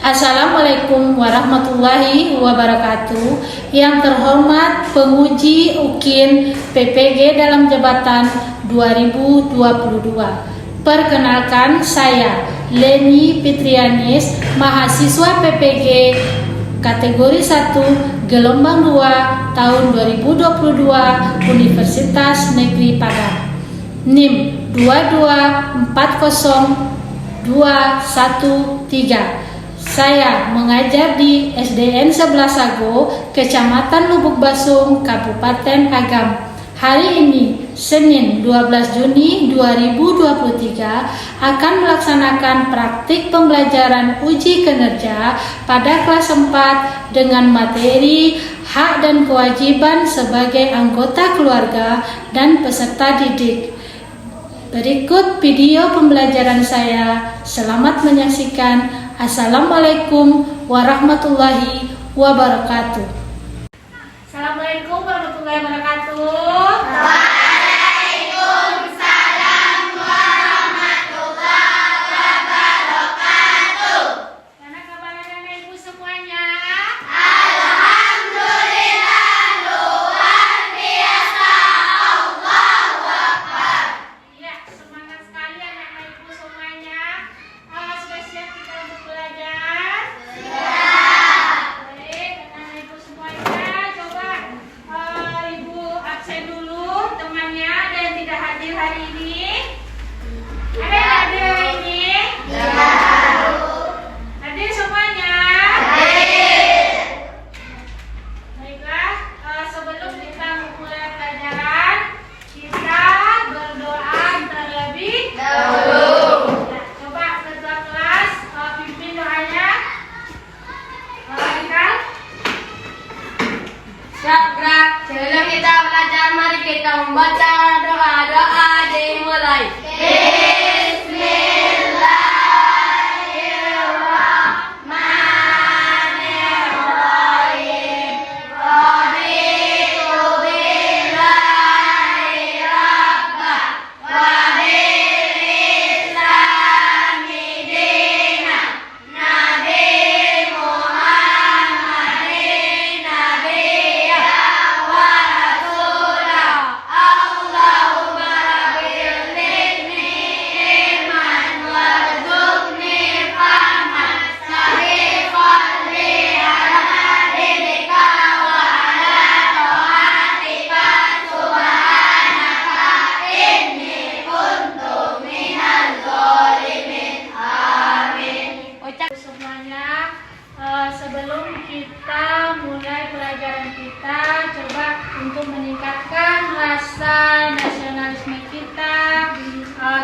Assalamualaikum warahmatullahi wabarakatuh. Yang terhormat penguji UKIN PPG dalam jabatan 2022. Perkenalkan, saya Leni Fitrianis, mahasiswa PPG kategori 1 gelombang 2 tahun 2022 Universitas Negeri Padang. NIM 2240213. Saya mengajar di SDN 11 Sago, Kecamatan Lubuk Basung, Kabupaten Agam. Hari ini, Senin 12 Juni 2023, akan melaksanakan praktik pembelajaran uji kinerja pada kelas 4 dengan materi hak dan kewajiban sebagai anggota keluarga dan peserta didik. Berikut video pembelajaran saya. Selamat menyaksikan. Assalamualaikum warahmatullahi wabarakatuh. Assalamualaikum warahmatullahi wabarakatuh. Waalaikumsalam warahmatullahi wabarakatuh. Karena kabarnya ibu semuanya. Alhamdulillah, luar biasa. Allahu Akbar. Ya, semangat sekali anak-anak ibu semuanya. Sudah siap kita untuk belajar? Baik, anak-anak ibu semuanya, coba ibu absen dulu temannya ada yang tidak hadir hari ini. Ada yang hadir hari ini? Hadir semuanya? Baiklah, sebelum kita memulai pelajaran, kita berdoa terlebih dahulu. Nah, coba ketua kelas pimpin doanya. Ikal. Siap gerak. Sebelum kita belajar, mari kita membaca doa-doa dimulai. Bismillahirrahmanirrahim. Raditu billahi rabban wa bil islami dinan. Nabi Muhammadin nabiyya wa rasulah. Allahumma rabbilni iman warzuqni fahman sahihon li ala dinika wa ala ta'atika subhanaka inni kuntu minal zalimin. Amin. Semuanya, sebelum kita mulai pelajaran kita, coba untuk meningkatkan rasa nasionalisme kita,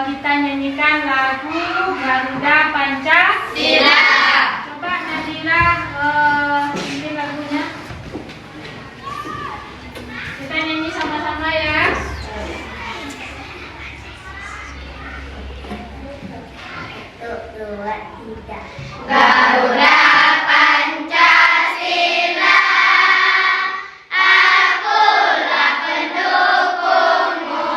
kita nyanyikan lagu Garuda Pancasila. Coba Nadila, ini lagunya. Kita nyanyi sama-sama ya. Garuda Pancasila, akulah pendukungmu.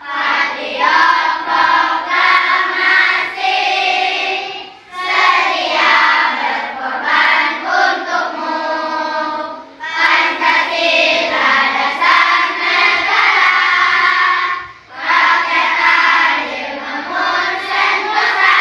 Patriot proklamasi, sedia berkorban untukmu. Pancasila dasar negara, rakyat adil namun sentosa.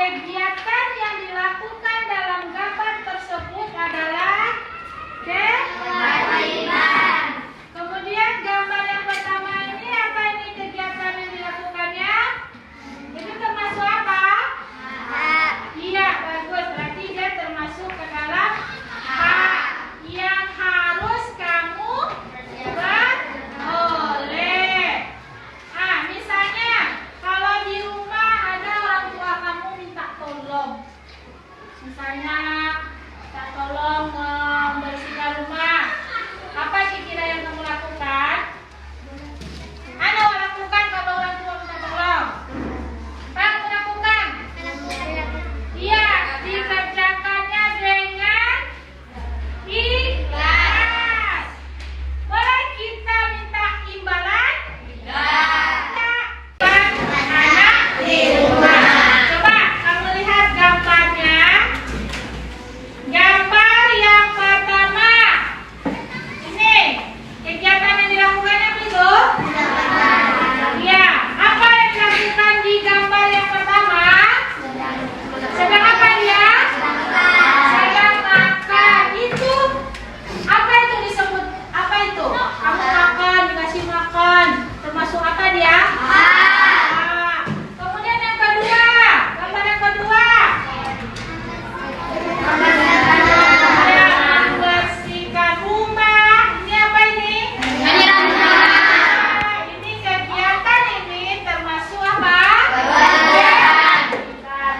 kegiatan yang dilakukan dalam gambar tersebut adalah kewajiban. Kemudian gambar yang pertama ini apa ini kegiatan yang dilakukannya? Itu termasuk apa? Iya, bagus. Berarti dia termasuk ke dalam yang harus kamu boleh. Misalnya kalau di rumah ada orang tua kamu minta tolong, misalnya minta tolong membersihkan rumah, apa kira-kira yang kamu lakukan? Anda lakukan kalau orang tua minta tolong. Apa yang kamu lakukan? Iya, dikerjakannya dengan ikhlas. Boleh kita minta imbalan? Anak di rumah. Coba kamu lihat gambarnya. Gambar yang pertama. Ini kegiatan yang dilakukan apa itu? Ya, apa yang dilakukan di gambar yang pertama? Sedang apa dia? Sedang makan. Itu apa itu disebut? Apa itu? Kamu makan, dikasih makan. Termasuk apa dia? Kemudian yang kedua, gambar yang kedua. Membersihkan rumah. Ini apa ini? Ini kegiatan ini termasuk apa?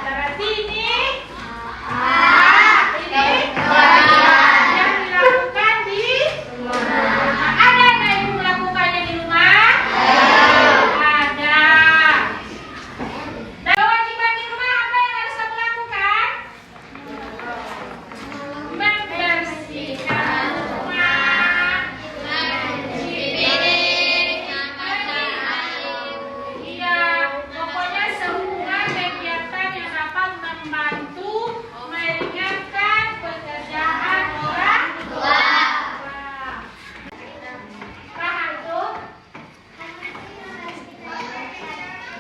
Berarti ini yang dilakukan di rumah. Ada nggak ibu melakukannya di rumah? Ada. Dan kewajiban di rumah apa yang harus kamu lakukan? Membersihkan rumah, mencuci piring, iya, pokoknya semua kegiatan yang dapat membantu meringankan pekerjaan orang tua. Paham tuh?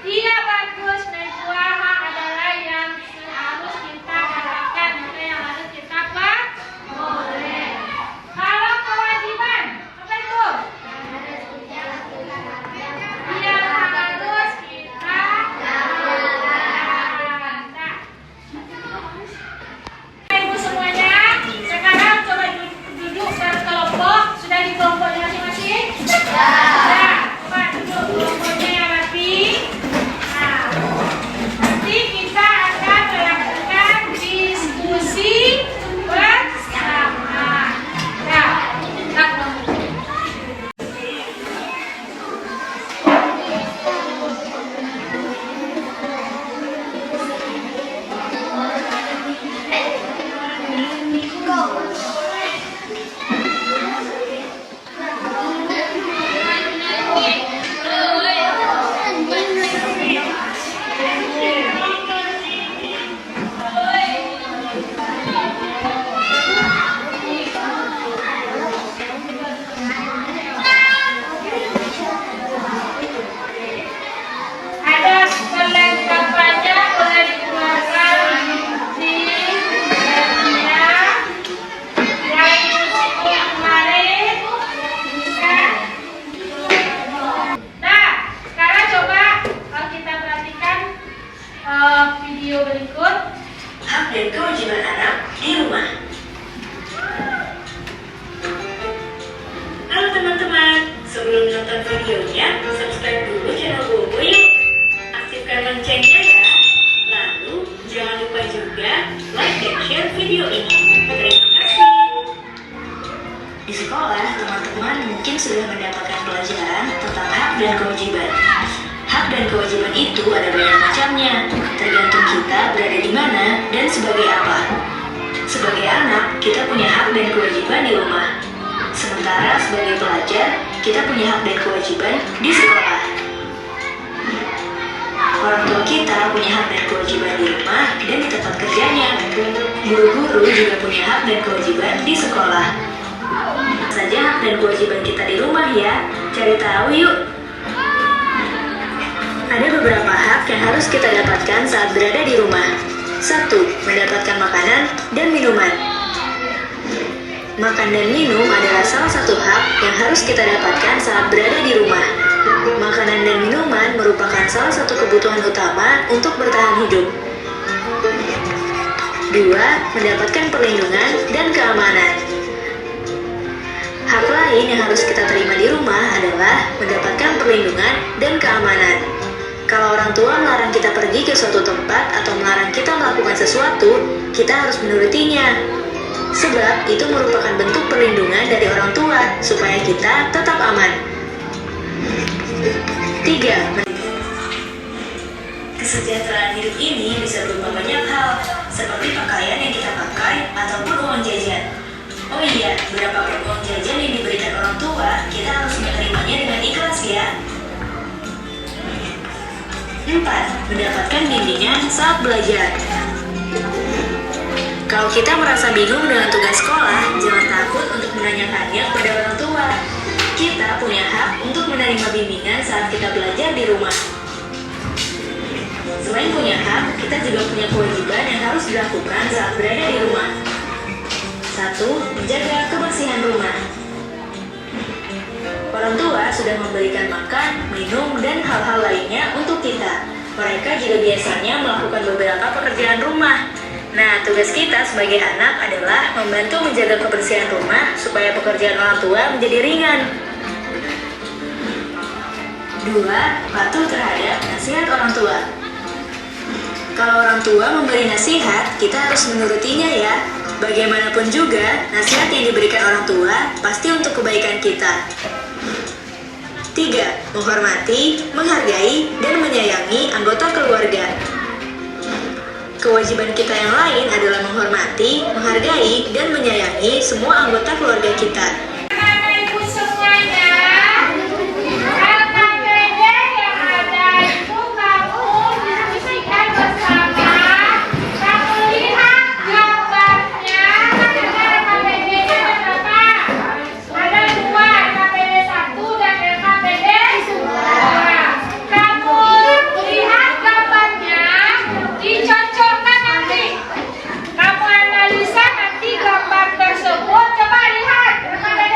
Iya, bagus. Najwa adalah yang harus kita dapatkan, atau yang harus kita boleh. Kalau kewajiban, apa itu? Yang harus kita lakukan. Nah, ibu semuanya, sekarang coba duduk berkelompok. Sudah di kelompoknya masing-masing? Nah, coba duduk kelompoknya yang rapi. Nah, nanti kita akan melakukan diskusi bersama. Nah, ada perlengkapannya boleh dikeluarkan di meja yang duduk kemarin. Bisa. Nah, sekarang coba kita perhatikan video berikut. Hak dan kewajiban anak di rumah. Halo teman-teman, sebelum nonton videonya, subscribe dulu channel Bobo yuk. Aktifkan loncengnya ya. Lalu, jangan lupa juga like dan share video ini. Terima kasih. Di sekolah, teman-teman mungkin sudah mendapatkan pelajaran tentang hak dan kewajiban. Hak dan kewajiban itu ada banyak macamnya, tergantung kita berada di mana dan sebagai apa. Sebagai anak, kita punya hak dan kewajiban di rumah. Sementara sebagai pelajar, kita punya hak dan kewajiban di sekolah. Orang tua kita punya hak dan kewajiban di rumah dan di tempat kerjanya. Guru-guru juga punya hak dan kewajiban di sekolah. Saja hak dan kewajiban kita di rumah ya, cari tahu yuk. Ada beberapa hak yang harus kita dapatkan saat berada di rumah. 1. Mendapatkan makanan dan minuman. Makan dan minum adalah salah satu hak yang harus kita dapatkan saat berada di rumah. Makanan dan minuman merupakan salah satu kebutuhan utama untuk bertahan hidup. 2. Mendapatkan perlindungan dan keamanan. Hak lain yang harus kita terima di rumah adalah mendapatkan perlindungan dan keamanan. Kalau orang tua melarang kita pergi ke suatu tempat atau melarang kita melakukan sesuatu, kita harus menurutinya. Sebab itu merupakan bentuk perlindungan dari orang tua supaya kita tetap aman. 3. Kesejahteraan hidup ini bisa berupa banyak hal, seperti pakaian yang kita pakai ataupun uang jajan. Oh iya, berapapun uang jajan yang diberikan orang tua, kita harus menerimanya dengan ikhlas ya. 4. Mendapatkan bimbingan saat belajar. Kalau kita merasa bingung dengan tugas sekolah, jangan takut untuk menanyakannya kepada orang tua. Kita punya hak untuk menerima bimbingan saat kita belajar di rumah. Selain punya hak, kita juga punya kewajiban yang harus dilakukan saat berada di rumah. 1. Menjaga kebersihan rumah. Orang tua sudah memberikan makan, minum, dan hal-hal lainnya untuk kita. Mereka juga biasanya melakukan beberapa pekerjaan rumah. Nah, tugas kita sebagai anak adalah membantu menjaga kebersihan rumah supaya pekerjaan orang tua menjadi ringan. 2. Patuh terhadap nasihat orang tua. Kalau orang tua memberi nasihat, kita harus menurutinya ya. Bagaimanapun juga, nasihat yang diberikan orang tua pasti untuk kebaikan kita. 3. Menghormati, menghargai, dan menyayangi anggota keluarga. Kewajiban kita yang lain adalah menghormati, menghargai, dan menyayangi semua anggota keluarga kita. Anak-anak ibu semuanya, KKBD yang ada itu kamu diskusikan bersama. Kamu lihat gambarnya, ada KKBD-nya ada berapa? Ada 2, KKBD 1 dan KKBD 2. Kamu lihat gambarnya, dicocokkan nanti. Kamu analisa nanti gambar tersebut. Coba lihat KKBD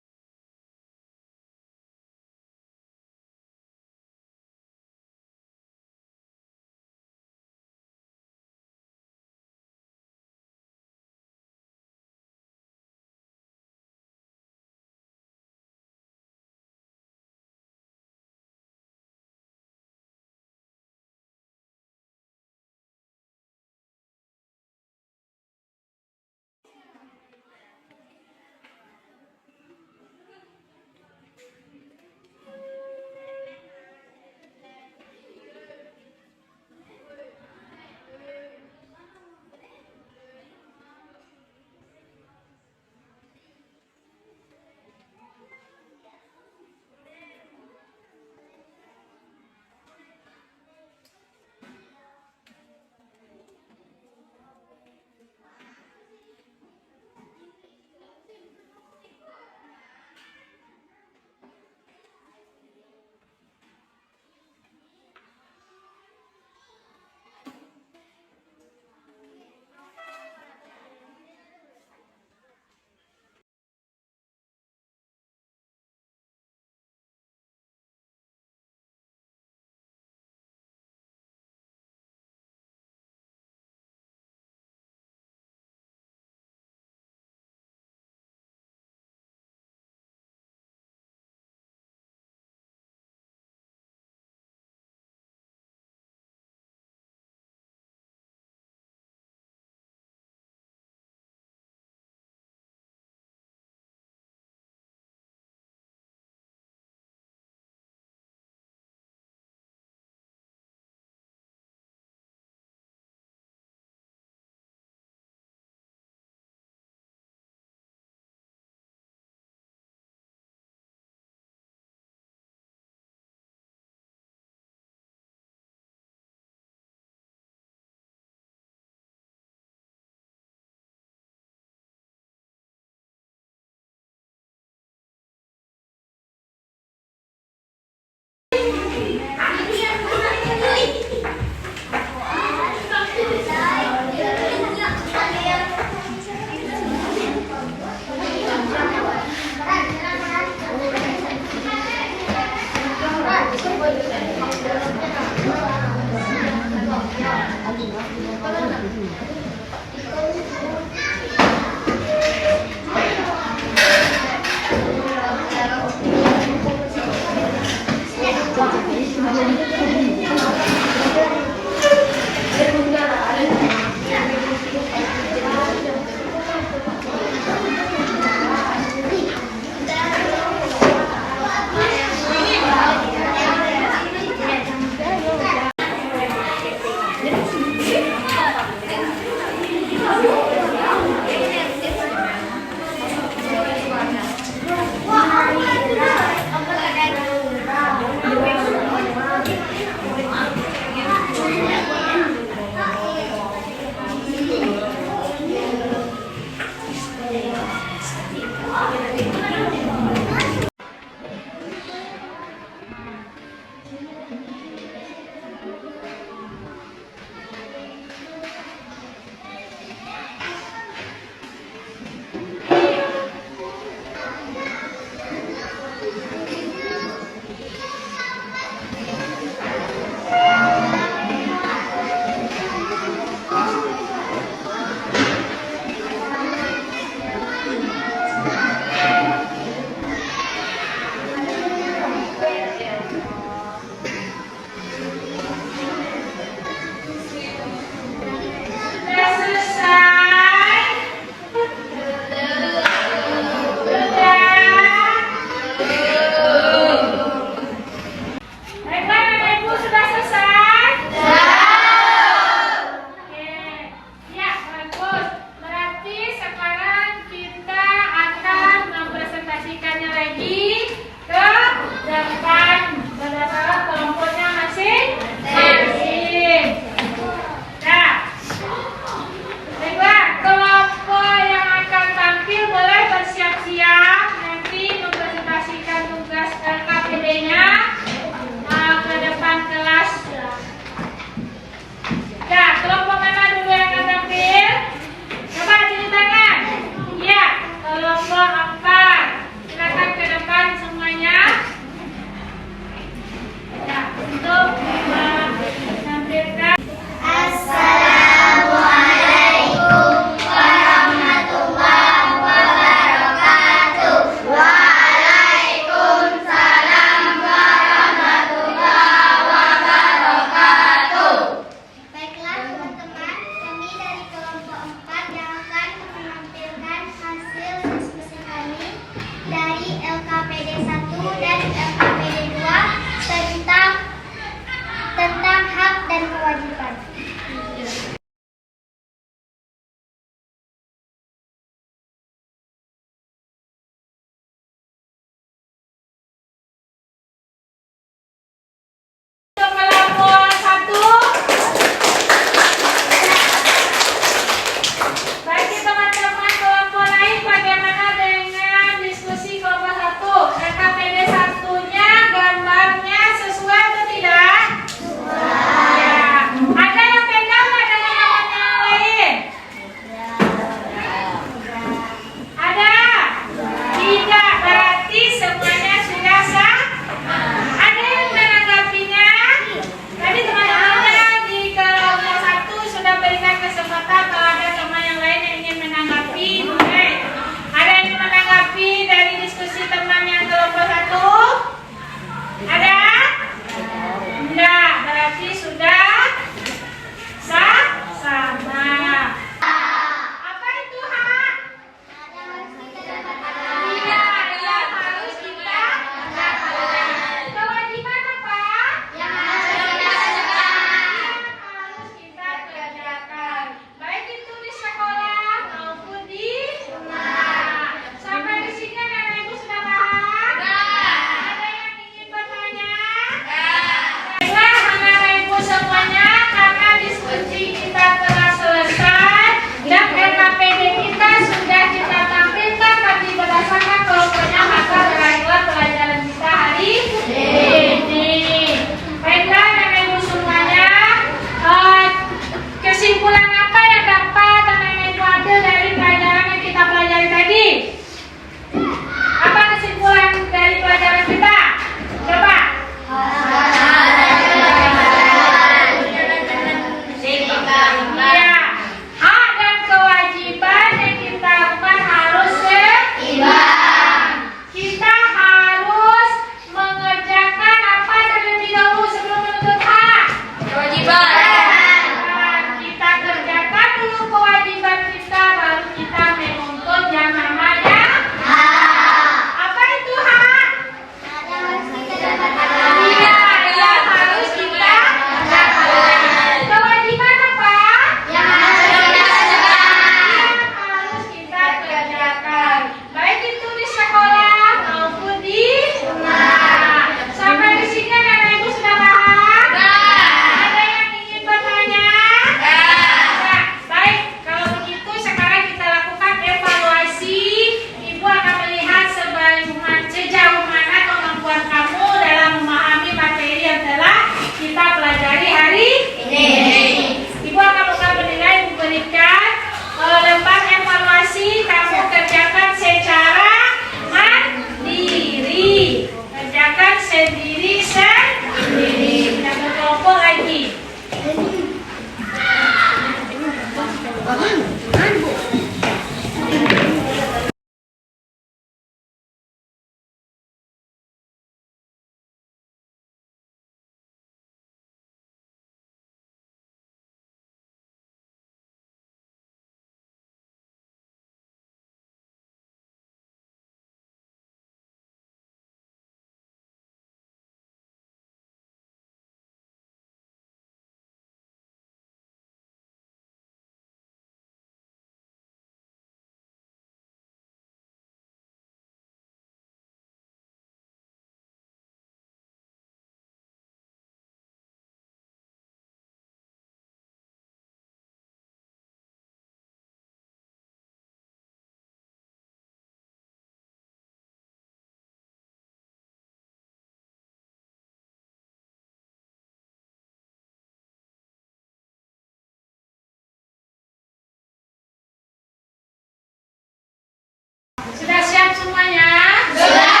Sudah siap semuanya? Sudah.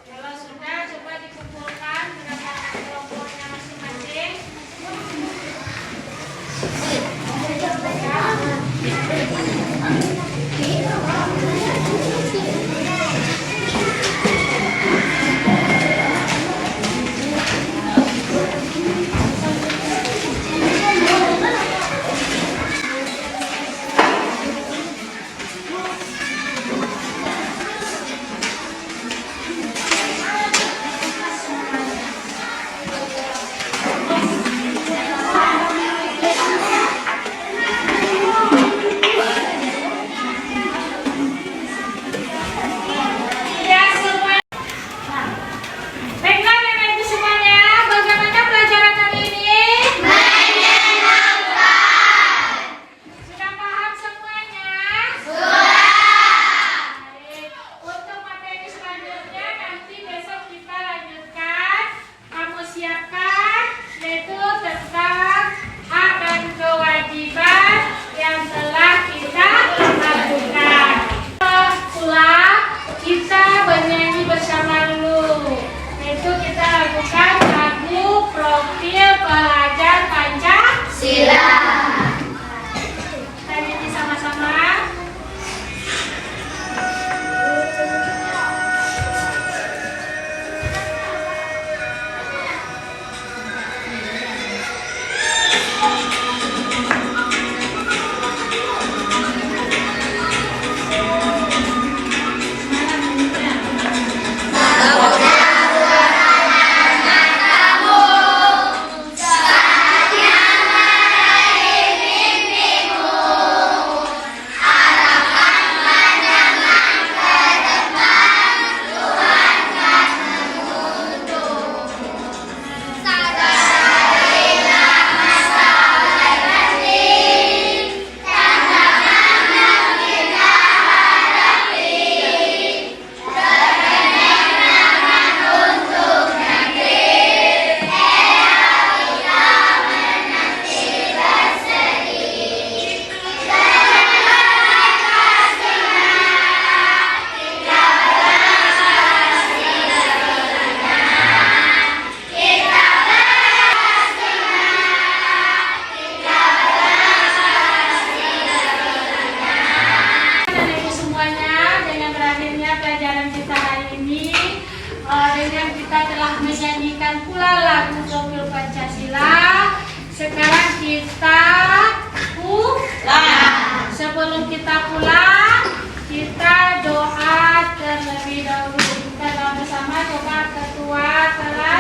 Kalau sudah, coba dikumpulkan gerakan kelompoknya masing-masing. Ya semua. Baiklah Bapak Ibu semuanya, bagaimana pelajaran hari ini? Sudah paham semuanya? Baik. Untuk materi selanjutnya nanti besok kita lanjutkan. Kamu siapkan, yaitu tentang hak dan kewajiban yang telah kita lakukan. Pulang, kita bernyanyi bersama dulu. Yaitu kita lakukan lagu profil pelajar Pancasila. Kita nyanyi sama-sama. Bapak Ibu semuanya, dengan berakhirnya pelajaran kita hari ini, dengan kita telah menyanyikan pula lagu profil Pancasila. Sekarang kita pulang. Sebelum kita pulang, kita doa terlebih dahulu. Kita doa bersama, coba ketua kelas.